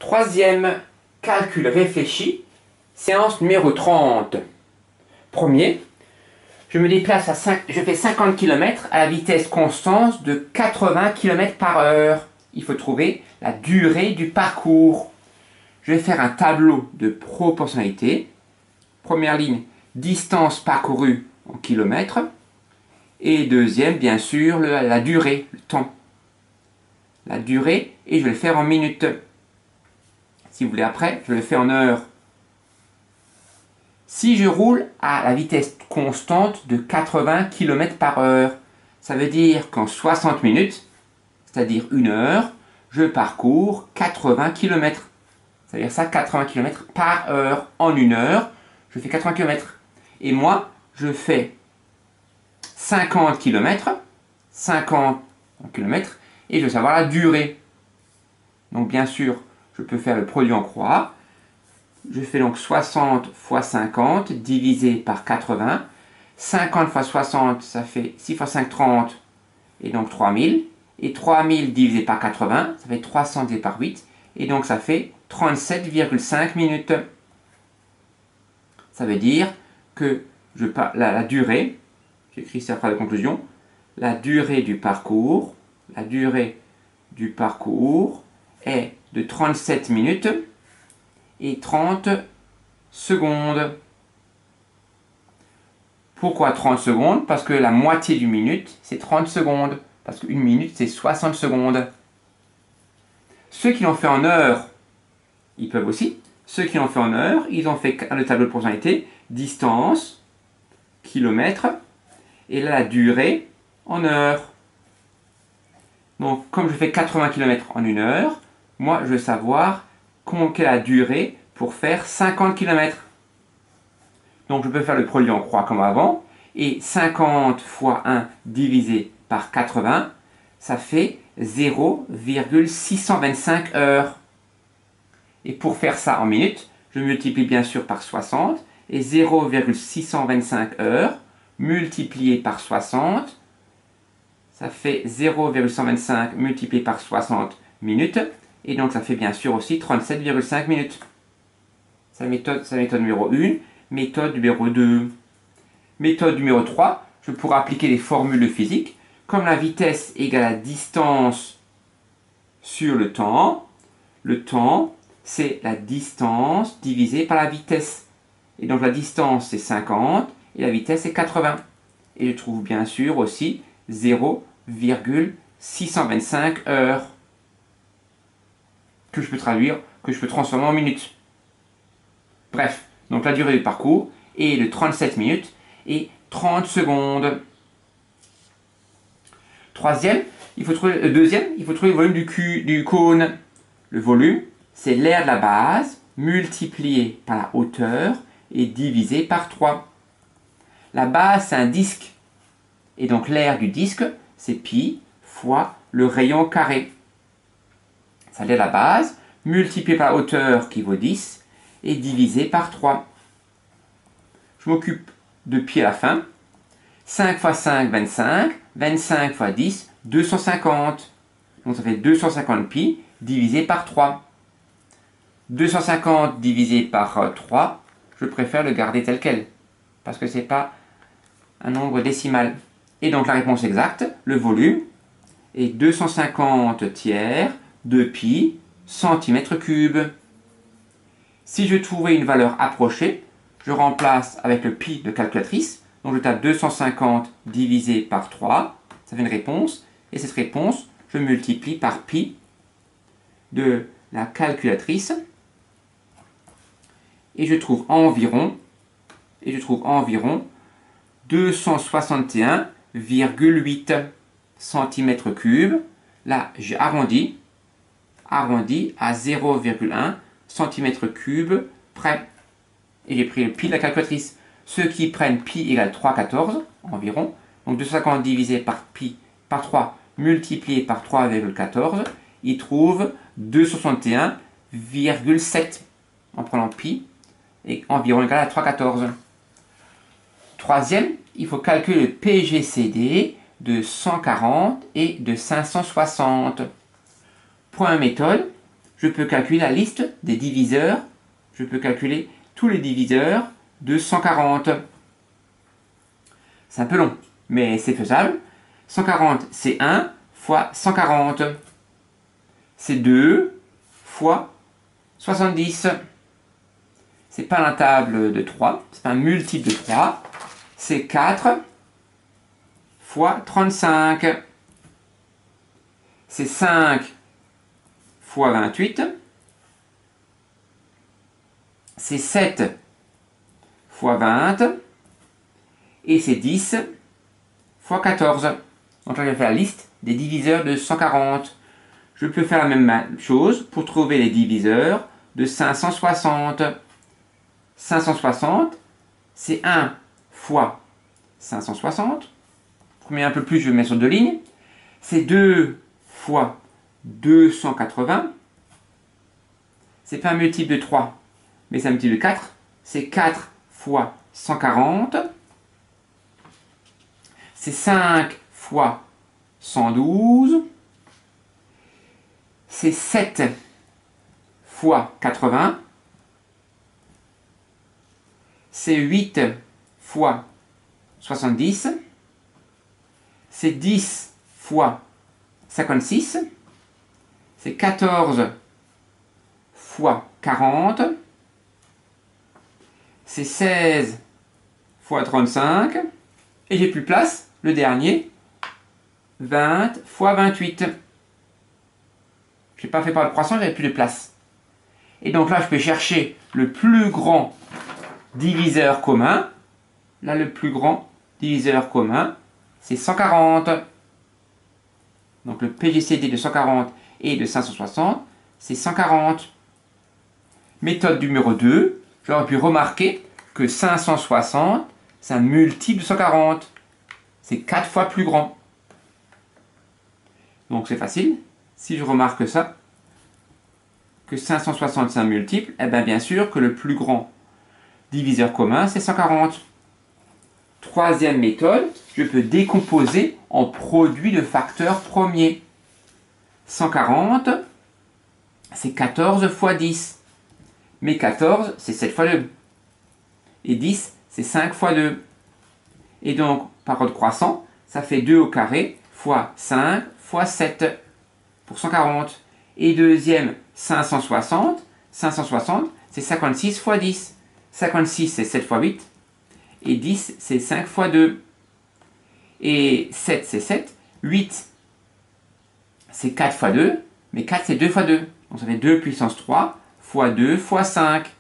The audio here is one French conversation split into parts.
Troisième calcul réfléchi, séance numéro 30. Premier, je me déplace je fais 50 km à la vitesse constante de 80 km par heure. Il faut trouver la durée du parcours. Je vais faire un tableau de proportionnalité. Première ligne, distance parcourue en kilomètres. Et deuxième, bien sûr, la durée, le temps. La durée, et je vais le faire en minutes. Si vous voulez après, je le fais en heures. Si je roule à la vitesse constante de 80 km par heure, ça veut dire qu'en 60 minutes, c'est-à-dire une heure, je parcours 80 km. C'est-à-dire ça, 80 km par heure. En une heure, je fais 80 km. Et moi, je fais 50 km, 50 km, et je veux savoir la durée. Donc bien sûr, je peux faire le produit en croix. Je fais donc 60 fois 50 divisé par 80. 50 fois 60, ça fait 6 fois 5, 30, et donc 3000. Et 3000 divisé par 80, ça fait 300 divisé par 8, et donc ça fait 37,5 minutes. Ça veut dire que la durée, j'écris cette phrase de conclusion, la durée du parcours est de 37 minutes et 30 secondes. Pourquoi 30 secondes? Parce que la moitié d'une minute, c'est 30 secondes. Parce qu'une minute, c'est 60 secondes. Ceux qui l'ont fait en heures, ils peuvent aussi. Ceux qui l'ont fait en heures, ils ont fait le tableau de proportionnalité, distance, kilomètres, et là la durée en heures. Donc comme je fais 80 km en une heure, moi je veux savoir quelle est la durée pour faire 50 km. Donc je peux faire le produit en croix comme avant, et 50 fois 1 divisé par 80, ça fait 0,625 heures. Et pour faire ça en minutes, je multiplie bien sûr par 60, et 0,625 heures multiplié par 60, ça fait 0,125 multiplié par 60 minutes, et donc ça fait bien sûr aussi 37,5 minutes. C'est la méthode numéro 1. Méthode numéro 2. Méthode numéro 3, je pourrais appliquer les formules de physique. Comme la vitesse égale la distance sur le temps c'est la distance divisée par la vitesse. Et donc la distance c'est 50 et la vitesse c'est 80. Et je trouve bien sûr aussi 0,625 heures que je peux transformer en minutes. Bref, donc la durée du parcours est de 37 minutes et 30 secondes. Deuxième, il faut trouver le volume du cône. Le volume, c'est l'aire de la base multiplié par la hauteur et divisé par 3. La base, c'est un disque. Et donc l'aire du disque, c'est pi fois le rayon carré. Ça l'aire de la base multiplié par la hauteur qui vaut 10 et divisé par 3. Je m'occupe de pi à la fin. 5 fois 5, 25. 25 fois 10, 250. Donc ça fait 250 pi divisé par 3. 250 divisé par 3, je préfère le garder tel quel. Parce que ce n'est pas un nombre décimal. Et donc la réponse exacte, le volume, est 250 tiers de pi centimètre cube. Si je trouvais une valeur approchée, je remplace avec le pi de calculatrice. Donc je tape 250 divisé par 3, ça fait une réponse. Et cette réponse, je multiplie par pi de la calculatrice. Et je trouve environ 261,8 cm3. Là, j'ai arrondi à 0,1 cm3 près. Et j'ai pris le pi de la calculatrice. Ceux qui prennent pi égale 3,14 environ, donc 250 divisé par pi par 3 multiplié par 3,14, ils trouvent 261,7 en prenant pi et environ égal à 3,14. Troisième, il faut calculer le PGCD de 140 et de 560. Point méthode, je peux calculer la liste des diviseurs. Je peux calculer tous les diviseurs de 140. C'est un peu long, mais c'est faisable. 140, c'est 1 fois 140. C'est 2 fois 70. C'est pas la table de 3, c'est pas un multiple de 3. C'est 4 fois 35. C'est 5 fois 28. C'est 7 fois 20. Et c'est 10 fois 14. Donc là, je vais faire la liste des diviseurs de 140. Je peux faire la même chose pour trouver les diviseurs de 560. 560, c'est 1 fois 560. Pour mettre un peu plus, je vais mettre sur 2 lignes. C'est 2 fois 280. C'est pas un multiple de 3, mais c'est un multiple de 4. C'est 4 fois 140. C'est 5 fois 112. C'est 7 fois 80. C'est 8 fois 70. C'est 10 fois 56. C'est 14 fois 40. C'est 16 fois 35. Et j'ai plus de place. Le dernier, 20 fois 28. Je n'ai pas fait par le croissant, j'avais plus de place. Et donc là, je peux chercher le plus grand diviseur commun. Là, le plus grand diviseur commun, c'est 140. Donc le PGCD de 140 et de 560, c'est 140. Méthode numéro 2, j'aurais pu remarquer que 560, c'est un multiple de 140. C'est 4 fois plus grand. Donc c'est facile. Si je remarque ça, que 560 c'est un multiple, eh bien sûr que le plus grand diviseur commun c'est 140. Troisième méthode, je peux décomposer en produit de facteurs premiers. 140, c'est 14 fois 10. Mais 14, c'est 7 fois 2. Et 10, c'est 5 fois 2. Et donc, par ordre croissant, ça fait 2 au carré fois 5 fois 7 pour 140. Et deuxième, 560. 560, c'est 56 fois 10. 56, c'est 7 fois 8. Et 10, c'est 5 fois 2. Et 7, c'est 7. 8, c'est 4 fois 2. Mais 4, c'est 2 fois 2. Donc ça fait 2 puissance 3 fois 2 fois 5.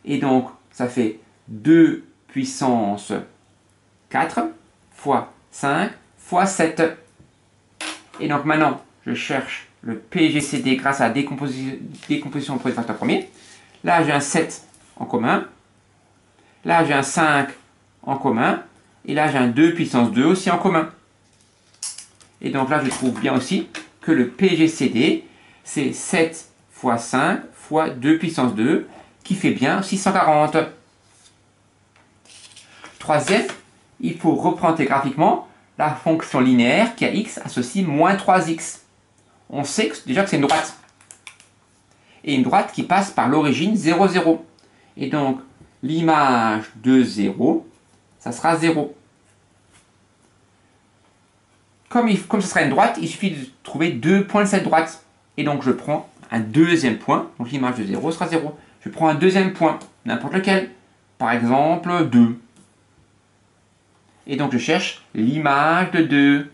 Et donc, ça fait 2 puissance 4 fois 5 fois 7. Et donc maintenant, je cherche le PGCD grâce à la décomposition pour les facteurs premiers. Là, j'ai un 7 en commun. Là, j'ai un 5 en commun. Et là, j'ai un 2 puissance 2 aussi en commun. Et donc là, je trouve bien aussi que le PGCD, c'est 7 fois 5 fois 2 puissance 2, qui fait bien 640. Troisième, il faut représenter graphiquement la fonction linéaire qui à x associe moins 3x. On sait déjà que c'est une droite. Et une droite qui passe par l'origine 0, 0. Et donc, l'image de 0, ça sera 0. Comme ce sera une droite, il suffit de trouver 2 points de cette droite. Et donc, je prends un deuxième point. Donc, l'image de 0 sera 0. Je prends un deuxième point, n'importe lequel. Par exemple, 2. Et donc, je cherche l'image de 2.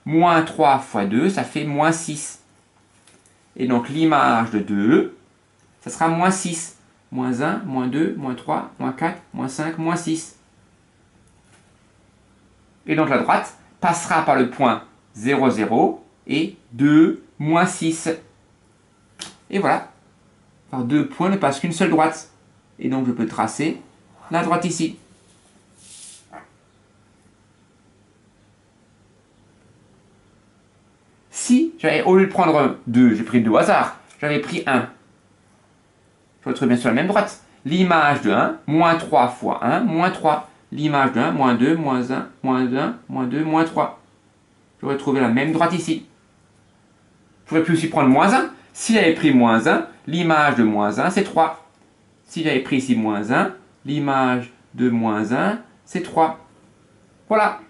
Moins 3 fois 2, ça fait moins 6. Et donc, l'image de 2, ça sera moins 6. Moins 1, moins 2, moins 3, moins 4, moins 5, moins 6. Et donc, la droite passera par le point 0, 0 et 2, moins 6. Et voilà. Par deux points ne passe qu'une seule droite. Et donc, je peux tracer la droite ici. Si j'avais, au lieu de prendre 2, j'ai pris 2 au hasard, j'avais pris 1. Je retrouve bien sûr la même droite. L'image de 1, moins 3 fois 1, moins 3. L'image de 1, moins 2, moins 1, moins 1, moins 2, moins 3. J'aurais trouvé la même droite ici. J'aurais pu aussi prendre moins 1, Si j'avais pris moins 1, l'image de moins 1, c'est 3. Si j'avais pris ici moins 1, l'image de moins 1, c'est 3. Voilà.